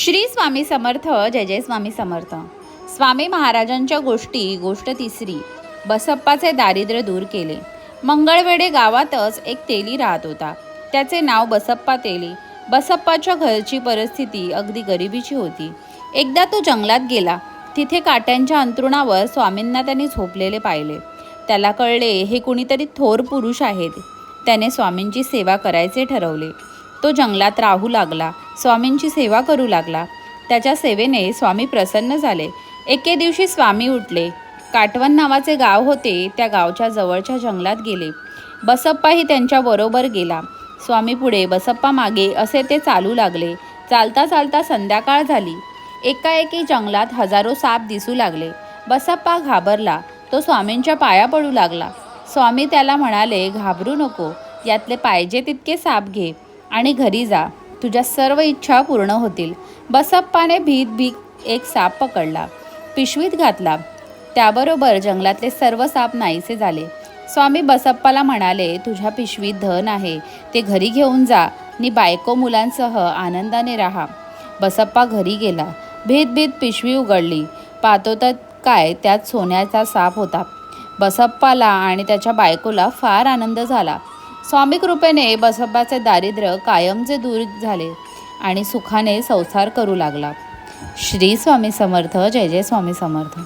श्री स्वामी समर्थ. जय जय स्वामी समर्थ. स्वामी महाराजांच्या गोष्ट तिसरी. बसप्पाचे दारिद्र्य दूर केले. मंगळवेढे गावातच एक तेली राहत होता. त्याचे नाव बसप्पा तेली. बसप्पाच्या घरची परिस्थिती अगदी गरिबीची होती. एकदा तो जंगलात गेला. तिथे काट्यांच्या अंथरुणावर स्वामींना त्याने झोपलेले पाहिले. त्याला कळले हे कुणीतरी थोर पुरुष आहेत. त्याने स्वामींची सेवा करायचे ठरवले. तो जंगलात राहू लागला. स्वामींची सेवा करू लागला. त्याच्या सेवेने स्वामी प्रसन्न झाले. एके दिवशी स्वामी उठले. काटवण नावाचे गाव होते. त्या गावच्या जवळच्या जंगलात गेले. बसप्पाही त्यांच्याबरोबर गेला. स्वामी पुढे, बसप्पा मागे असे ते चालू लागले. चालता चालता संध्याकाळ झाली. एकाएकी जंगलात हजारो साप दिसू लागले. बसप्पा घाबरला. तो स्वामींच्या पाया पडू लागला. स्वामी त्याला म्हणाले, घाबरू नको. यातले पाहिजे तितके साप घे आणि घरी जा. तुझ्या सर्व इच्छा पूर्ण होतील. बसप्पाने भीत एक साप पकडला, पिशवीत घातला. त्याबरोबर जंगलातले सर्व साप नाहीसे झाले. स्वामी बसप्पाला म्हणाले, तुझ्या पिशवीत धन आहे, ते घरी घेऊन जा आणि बायको मुलांसह आनंदाने राहा. बसप्पा घरी गेला. भीत पिशवी उघडली. पाहतो तर काय, त्यात सोन्याचा साप होता. बसप्पाला आणि त्याच्या बायकोला फार आनंद झाला. स्वामी कृपेने बसप्पाचे दारिद्र्य कायमचे दूर झाले आणि सुखाने संसार करू लागला. श्री स्वामी समर्थ. जय जय स्वामी समर्थ.